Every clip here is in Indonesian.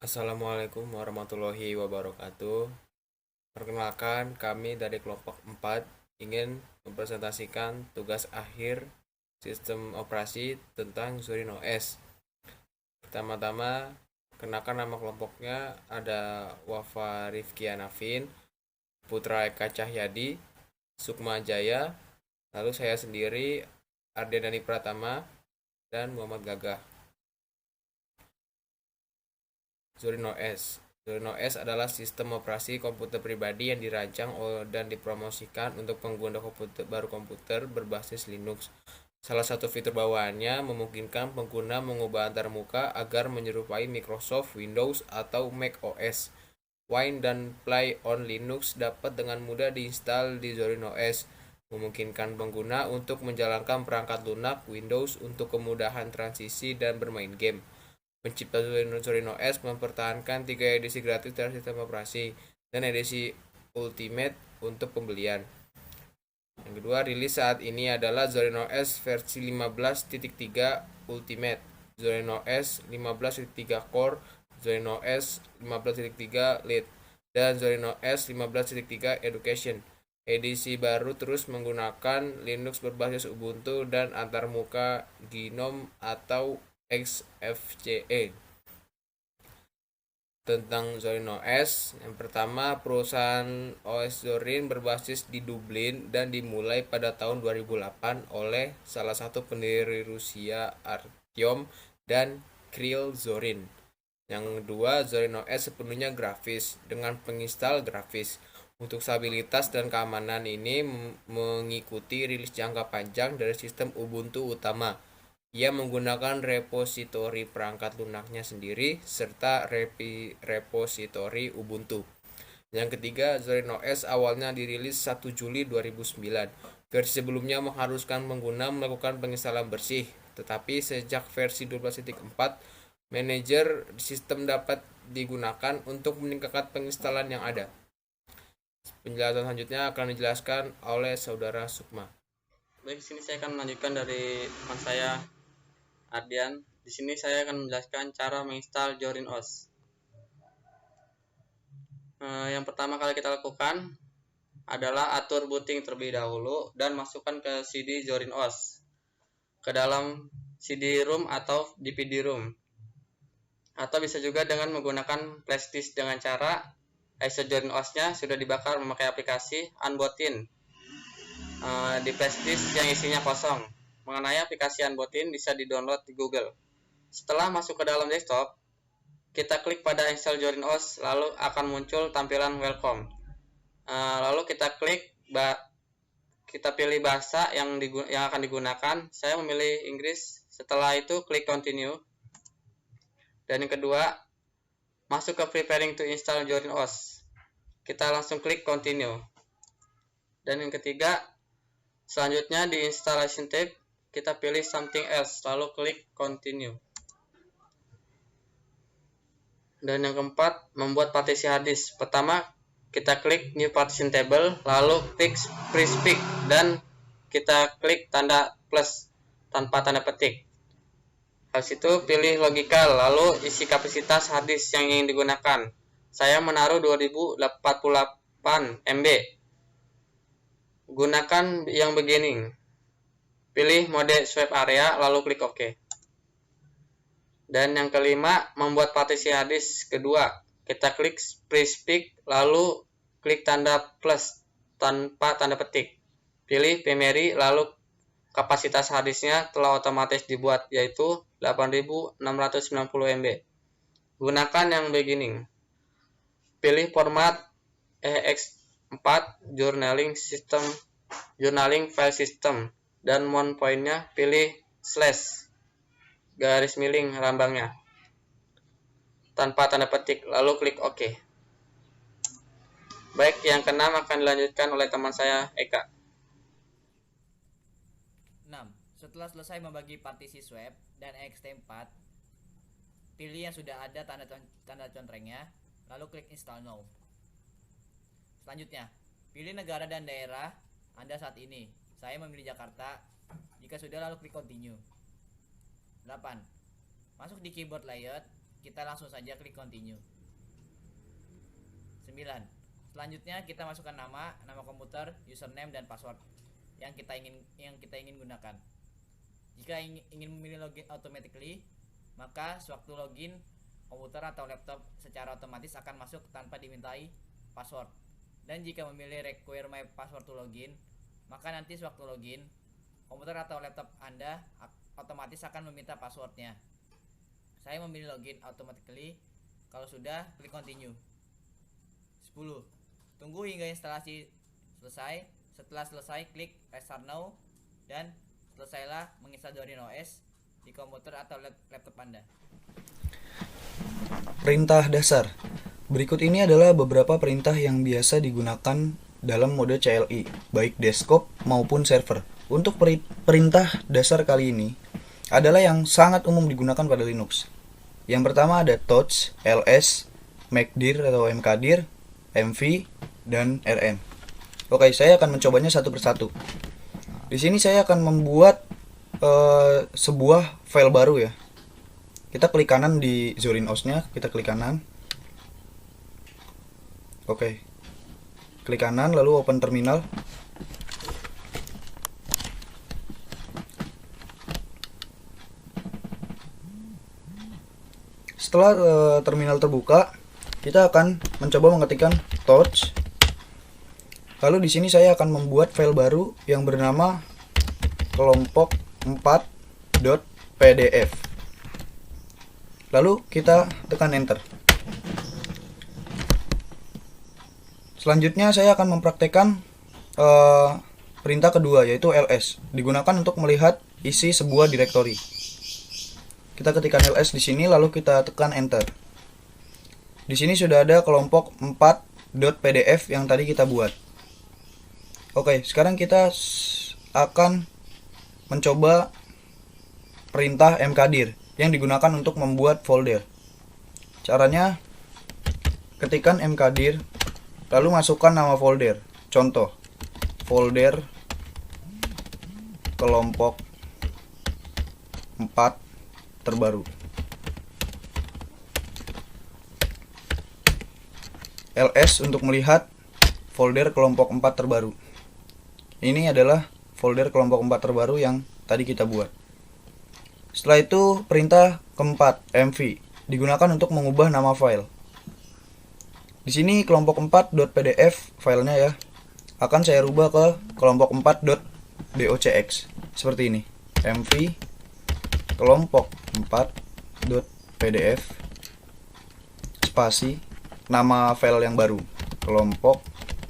Assalamualaikum warahmatullahi wabarakatuh. Perkenalkan, kami dari kelompok 4 ingin mempresentasikan tugas akhir sistem operasi tentang Zorin OS. Pertama-tama, kenakan nama kelompoknya ada Wafa Rifki Anafin, Putra Eka Cahyadi, Sukma Jaya, lalu saya sendiri, Ardia Dani Pratama, dan Muhammad Gagah. Zorin OS. Zorin OS adalah sistem operasi komputer pribadi yang dirancang dan dipromosikan untuk pengguna komputer berbasis Linux. Salah satu fitur bawaannya memungkinkan pengguna mengubah antarmuka agar menyerupai Microsoft Windows atau Mac OS. Wine dan Play on Linux dapat dengan mudah diinstal di Zorin OS, memungkinkan pengguna untuk menjalankan perangkat lunak Windows untuk kemudahan transisi dan bermain game. Pencipta Zorin OS mempertahankan 3 edisi gratis dari sistem operasi dan edisi Ultimate untuk pembelian. Yang kedua, rilis saat ini adalah Zorin OS versi 15.3 Ultimate, Zorin OS 15.3 Core, Zorin OS 15.3 Lite, dan Zorin OS 15.3 Education. Edisi baru terus menggunakan Linux berbasis Ubuntu dan antarmuka GNOME atau XFCE. Tentang Zorin OS, yang pertama, perusahaan OS Zorin berbasis di Dublin dan dimulai pada tahun 2008 oleh salah satu pendiri Rusia Artyom dan Kirill Zorin. Yang kedua, Zorin OS sepenuhnya grafis dengan penginstal grafis. Untuk stabilitas dan keamanan ini mengikuti rilis jangka panjang dari sistem Ubuntu utama. Ia menggunakan repositori perangkat lunaknya sendiri serta repositori Ubuntu. Yang ketiga, Zorin OS awalnya dirilis 1 Juli 2009. Versi sebelumnya mengharuskan pengguna melakukan penginstalan bersih, tetapi sejak versi 12.4, manajer sistem dapat digunakan untuk meningkatkan penginstalan yang ada. Penjelasan selanjutnya akan dijelaskan oleh saudara Sukma. Baik, di sini saya akan melanjutkan dari teman saya Ardian. Di sini saya akan menjelaskan cara menginstal Zorin OS. Yang pertama kali kita lakukan adalah atur booting terlebih dahulu dan masukkan ke CD Zorin OS ke dalam CD-ROM atau DVD-ROM. Atau bisa juga dengan menggunakan flash disk dengan cara ISO Zorin OS-nya sudah dibakar memakai aplikasi Unbotin di flash disk yang isinya kosong. Mengenai aplikasi Unbotin bisa di-download di Google. Setelah masuk ke dalam desktop, kita klik pada install Zorin OS, lalu akan muncul tampilan welcome. Lalu kita klik, kita pilih bahasa yang akan digunakan. Saya memilih Inggris. Setelah itu klik continue. Dan yang kedua, masuk ke preparing to install Zorin OS. Kita langsung klik continue. Dan yang ketiga, selanjutnya di installation tab, kita pilih something else, lalu klik continue. Dan yang keempat, membuat partisi hard disk. Pertama, kita klik new partition table, lalu klik pre-speak dan kita klik tanda plus tanpa tanda petik. Habis itu pilih logical, lalu isi kapasitas hard disk yang ingin digunakan. Saya menaruh 2048 MB. Gunakan yang beginning. Pilih mode swipe area, lalu klik OK. Dan yang kelima, membuat partisi hard disk kedua. Kita klik pre-speak, lalu klik tanda plus tanpa tanda petik. Pilih primary, lalu kapasitas hard disknya telah otomatis dibuat, yaitu 8690 MB. Gunakan yang beginning. Pilih format ex4 journaling file system, dan mount point-nya pilih slash garis miring lambangnya tanpa tanda petik, lalu klik OK. Baik, yang keenam akan dilanjutkan oleh teman saya Eka. 6. Setelah selesai membagi partisi swap dan ext4, pilih yang sudah ada tanda contrengnya, lalu klik install now. Selanjutnya, pilih negara dan daerah Anda saat ini. Saya memilih Jakarta. Jika sudah, lalu klik continue. 8. Masuk di keyboard layout, kita langsung saja klik continue. 9. Selanjutnya kita masukkan nama komputer, username dan password yang kita ingin gunakan. Jika ingin memilih login automatically, maka sewaktu login komputer atau laptop secara otomatis akan masuk tanpa dimintai password. Dan jika memilih require my password to login, maka nanti sewaktu login komputer atau laptop Anda otomatis akan meminta passwordnya. Saya memilih login automatically. Kalau sudah, klik continue. 10. Tunggu hingga instalasi selesai. Setelah selesai, klik restart now dan selesailah menginstal Zorin OS di komputer atau laptop Anda. Perintah dasar. Berikut ini adalah beberapa perintah yang biasa digunakan dalam mode CLI, baik desktop maupun server. Untuk perintah dasar kali ini adalah yang sangat umum digunakan pada Linux. Yang pertama ada touch, ls, mkdir atau mkdir, mv, dan rm. Oke, saya akan mencobanya satu persatu. Di sini saya akan membuat sebuah file baru ya. Kita klik kanan di Zorin OS-nya, kita klik kanan. Oke. Klik kanan lalu open terminal. Setelah terminal terbuka, kita akan mencoba mengetikkan touch. Lalu di sini saya akan membuat file baru yang bernama kelompok 4.pdf. Lalu kita tekan enter. Selanjutnya saya akan mempraktekkan perintah kedua, yaitu ls, digunakan untuk melihat isi sebuah direktori. Kita ketikkan ls di sini lalu kita tekan enter. Di sini sudah ada kelompok 4.pdf yang tadi kita buat. Oke, sekarang kita akan mencoba perintah mkdir yang digunakan untuk membuat folder. Caranya, ketikkan mkdir lalu masukkan nama folder. Contoh, folder kelompok 4 terbaru. ls untuk melihat folder kelompok 4 terbaru. Ini adalah folder kelompok 4 terbaru yang tadi kita buat. Setelah itu perintah keempat, mv, digunakan untuk mengubah nama file. Di sini kelompok 4.pdf filenya ya, akan saya rubah ke kelompok 4.docx seperti ini. mv kelompok 4.pdf spasi nama file yang baru, kelompok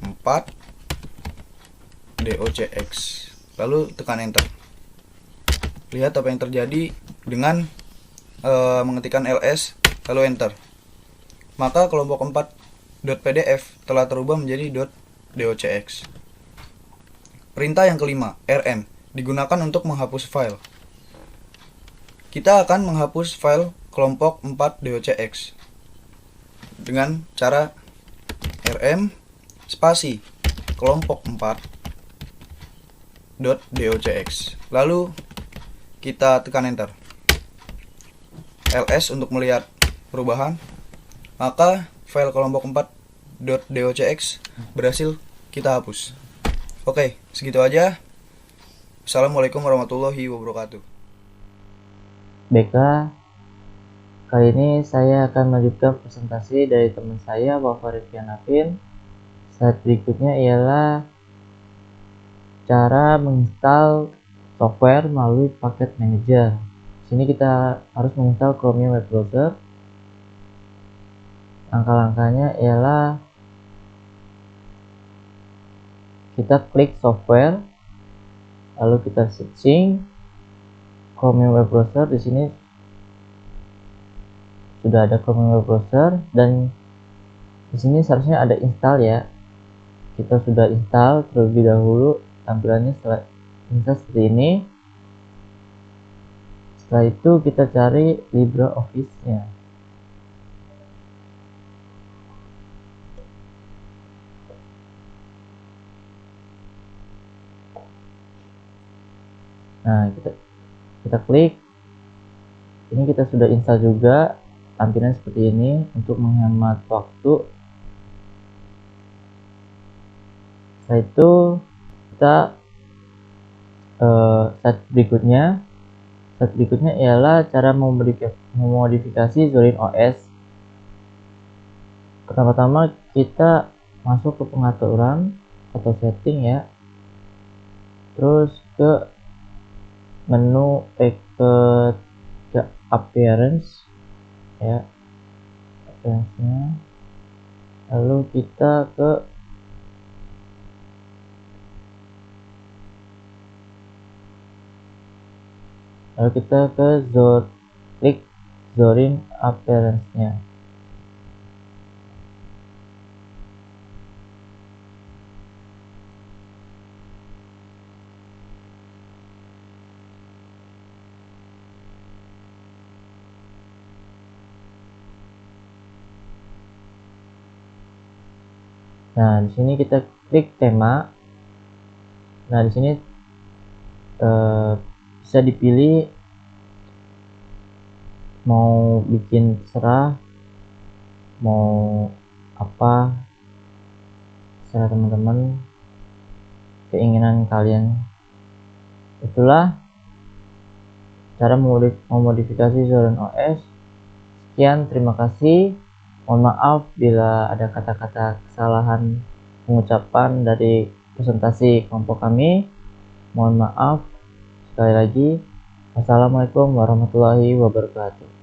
4.docx, lalu tekan enter. Lihat apa yang terjadi dengan mengetikkan ls lalu enter. Maka kelompok 4.pdf telah terubah menjadi .docx. Perintah yang kelima, rm, digunakan untuk menghapus file. Kita akan menghapus file kelompok 4.docx dengan cara rm spasi kelompok 4.docx. Lalu kita tekan enter. ls untuk melihat perubahan. Maka file kelompok 4.docx berhasil kita hapus. Oke, segitu aja. Assalamualaikum warahmatullahi wabarakatuh. BK, kali ini saya akan melanjutkan presentasi dari teman saya, Bapak Rifkian Afin. Slide berikutnya ialah cara menginstal software melalui paket manager. Di sini kita harus menginstal Chromium Web Browser. Langkah-langkahnya ialah kita klik software, lalu kita searching Chromium Web Browser. Di sini sudah ada Chromium Web Browser dan di sini seharusnya ada install ya. Kita sudah install terlebih dahulu, tampilannya setelah install seperti ini. Setelah itu kita cari LibreOffice-nya. Nah, kita klik. Ini kita sudah install juga, tampilan seperti ini untuk menghemat waktu. Setelah itu kita step berikutnya ialah cara memodifikasi Zorin OS. Pertama-tama kita masuk ke pengaturan atau setting ya, terus ke menu ke appearance ya, appearance-nya, lalu kita klik Zorin appearance-nya. Nah, di sini kita klik tema. Nah, di sini bisa dipilih mau bikin terserah, mau apa, terserah teman-teman, keinginan kalian. Itulah cara memodifikasi Zorin OS. Sekian, terima kasih. Mohon maaf bila ada kata-kata kesalahan pengucapan dari presentasi kelompok kami. Mohon maaf sekali lagi. Wassalamualaikum warahmatullahi wabarakatuh.